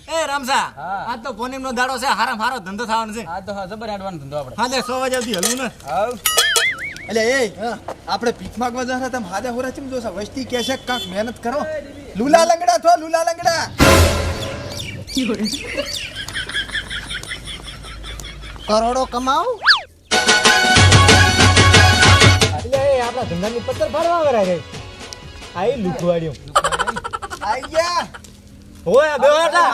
એ રામસા આજ તો પોનીમ નો દાડો છે હારામ હારો ધંધો થવાનો છે આ તો જબર હેડવાનો ધંધો આપણે હા 100 વાગે સુધી હલવું ને આવ એટલે એ આપણે ભીખ માંગવા જતા તમે હાદે હોરા ચમ જોસા વસ્તી કે છે કાંક મહેનત કરો લુલા લંગડા થો લુલા લંગડા કરોડો કમાવ એટલે એ આપણા ધંધાની પત્તર ફાડવા વરા છે આઈ લુખવાડ્યો આયા ઓય બેટા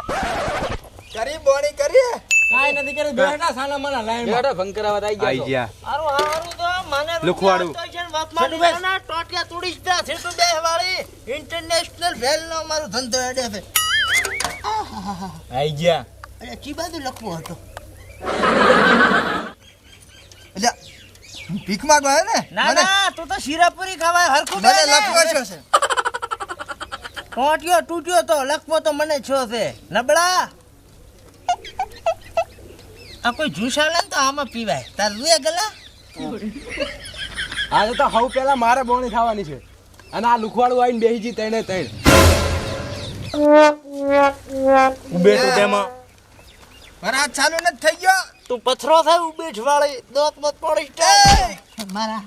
કરી બોણી કરી કાઈ નથી કરી બેટા સાલા મના લાઈન બેટા ભંકરાવત આવી ગયા હારું તો મને લુખવાડું. વાતમાં ટોટિયા તુડીશ દે છેટુ બે વાળી ઇન્ટરનેશનલ વેલ નો મારો ધંધો એડે છે આઈ ગયા અરે કી બાજુ લખવો હતો એટલે ભીખ માંગવા હે ને ના ના તું તો શીરાપુરી ખાવા હરખું મને લખવો છે ટોટિયો તૂટ્યો તો લખવો તો મને છો છે નબળા આ કોઈ જ્યુસ આલે ને તો આમાં પીવાય તાર રૂએ ગલા આજે તો હવ પેલા મારે બોણી ખાવાની છે અને આ લુખવાડું આવીને બેહી જી તણે તણ ઉભે તો તેમાં વરાત ચાલુ ન થઈ ગયો તું પથરો થાય ઉબેઠ વાળી દોત મત પડી મારા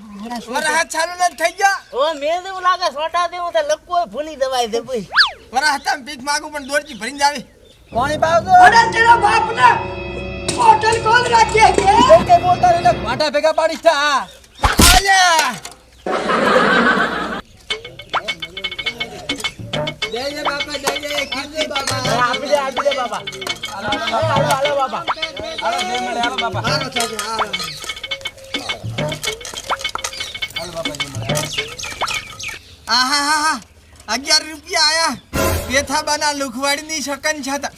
વરાત ચાલુ ન થઈ ગયો ઓ મેં દેવું લાગે સોટા દેવું તો લખવો ભૂલી દવાય દે ભાઈ વરાત તમે ભીખ માંગુ પણ દોરજી ભરીને જાવી પાણી પાવ દો અરે તેરા બાપ ને હોટલ કોણ રાખે છે કે બોલતા રે માટા ભેગા પાડીશ તા આલ્યા જય જય બાપા જય જય કીર્તિ બાપા આપી દે બાપા હાલો બાપા હાલો જય મળે હાલો બાપા હાલો થાજે હાલો હાલો બાપા જય મળે આહા 11 રૂપિયા આયા પેથાબાના લુખવાડીની શકન છતા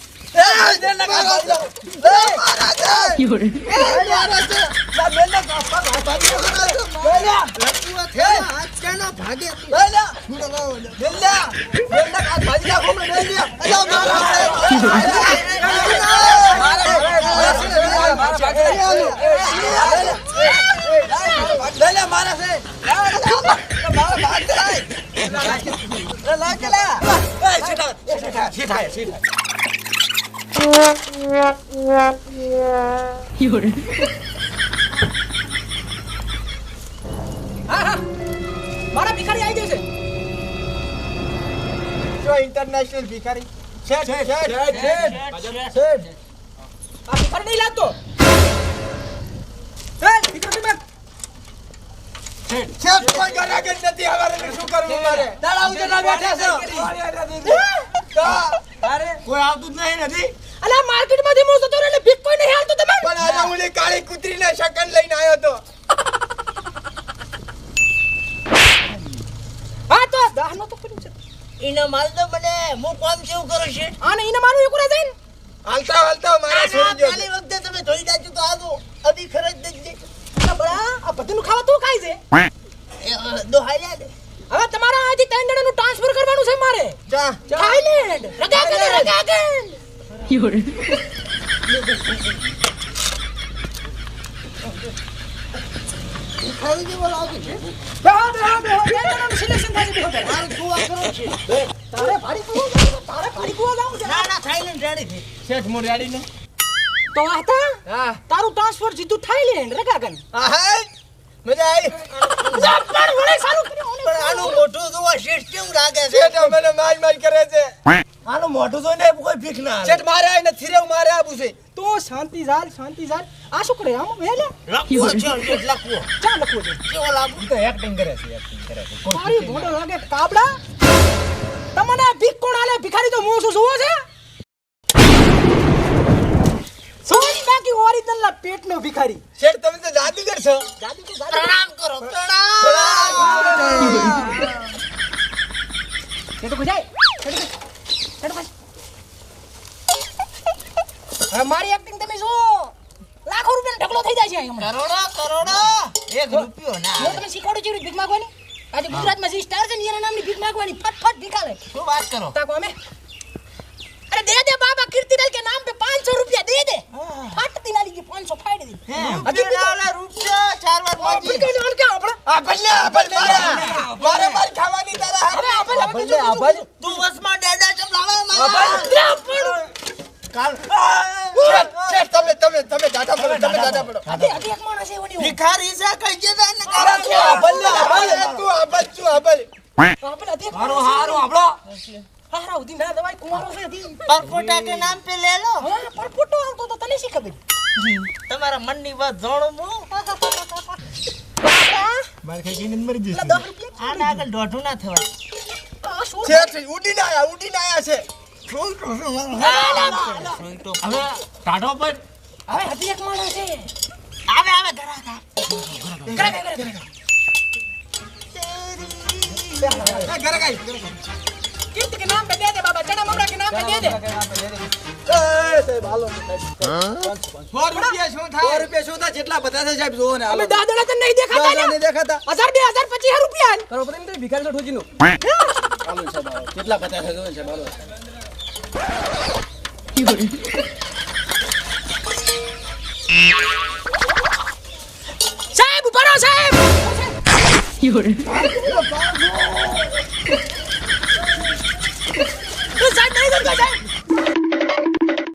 મારા ભિખારી આવી જશે જો ઇન્ટરનેશનલ ભિખારી શેઠ આ ભિખારી નહીં લાગતો એ ભિખારી બેન શેઠ કોઈ ગરાગર નથી હવારે શું કરવું મારે દાડા ઉજેના બેઠા છો અરે કોઈ આવતું જ નહીં નથી અલા માર્કેટ માંથી મોસો તો એટલે ભીખ કોઈ નહીં હાલતો તમે પણ આજે હું કાળી કૂતરીને શકન લઈને આવ્યો તો હા તો દાહનો તો કર્યું છે ઈનો માલ તો મને હું કોમ કેવું કરું છે આને ઈને મારું એકુરા જઈને હાલતા હાલતા મારા છોડી ગયો પહેલી વખતે તમે ધોઈ જાજો તો આવો અભી ખરજ દેજે બડા આ બધું ખાવા તું ખાઈ છે દોહાયા દે હવે તમારા આજી 3 જણાનું ટ્રાન્સફર કરવાનું છે મારે જા થાઈલેન્ડ રગાગન ખાઈ દેવો લાગે છે બેહો 3 જણાનું સિલેક્શન થાય છે બેહો મારું કુવા કરો છે તારે ભાડી કુવા જાવું છે ના ના થાઈલેન્ડ રેડી છે શેઠ મોર ગાડી ને તો આતા હા તારું ટ્રાન્સફર જીતું થાઈલેન્ડ રગાગન આહા મજા આવી પણ વળે સારું કર્યું પણ આનું મોઢું જોવા શેઠ કેવું લાગે છે શેઠ મને માર કરે છે આનું મોઢું જોઈને કોઈ ભીખ ના શેઠ મારે આઈ નથી રે મારે આબુ છે તો શાંતિ ઝાલ આ શું કરે આમ વેલે લખવો છે શેઠ લખવો ચા લખવું છે કેવો લાગુ તો એક્ટિંગ કરે છે તારી મોઢો લાગે કાબડા તમને ભીખ કોણ આલે ભિખારી તો મોં શું સુવો છે સોન બાકી ઓરિજિનલ ના પેટનો ભિખારી શેઠ તમે તો જાદુગર છો પ્રણામ કરો પ્રણામ એ તો બજાય હવે મારી એક્ટિંગ તમે જો લાખો રૂપિયાનો ઢગલો થઈ જાય છે હમણાં કરોડો 1 રૂપિયો ના હું તમને શીખવાડું છું ભીખ માંગવાની આજે ગુજરાતમાં જે સ્ટાર છે ને એના નામની ભીખ માંગવાની ફટ ભીખાલે શું વાત કરો તાકો અમે अरे दे दे बाबा कीर्तिलाल के नाम पे 500 रुपया दे दे फटती नाली की 500 फाड़ दे અભી નાલા રૂપિયો 4 વાર फिर મોજી कहने वाला क्या अपना આ ભલે મારે માર ખાવાની તારા अरे अपन તું વસમાં ડેડા ચમ લાવા મારા તમે દાદા પડો. હજી એક માણસ છે ઓની ભિખારી છે કઈ જતા ને અરે તું આભલ ને આભલ, એ તું આભલ, તું આભલ. આપણે હજી એક હારું હારું આપણો હારા ઉધી ના દવાઈ કુંવારો છે હજી પરપોટા કે નામ પે લે લો હા પણ ફોટો આવતો તો તને શી ખબર તમારા મનની વાત જાણું હું મારે ખાઈ ગઈને જ મરી જઈશ. 10 રૂપિયા આના આગળ દોઢું ના થવાય આ શું છે ઉડીને આયા છે. હવે ટાઢો પર હવે હજી એક માણસ છે આવે આવે ઘરાક એ ઘરે ગાઈ. કીર્તિ કે નામ पे दे दे बाबा चना ममरा के नाम पे दे दे એ સાહેબ હાલો. 100 રૂપિયા શું થાય? 100 રૂપિયા શું થાય? જેટલા બધા છે સાહેબ જોવો ને હાલો. અમે દાદડા તો નહીં દેખાતા દાદા નહીં દેખાતા. 1000 2000 25 રૂપિયા હાલો સાહેબ હાલો. જેટલા બધા છે જોવો ને સાહેબ હાલો. સાહેબ ઉભા રહો સાહેબ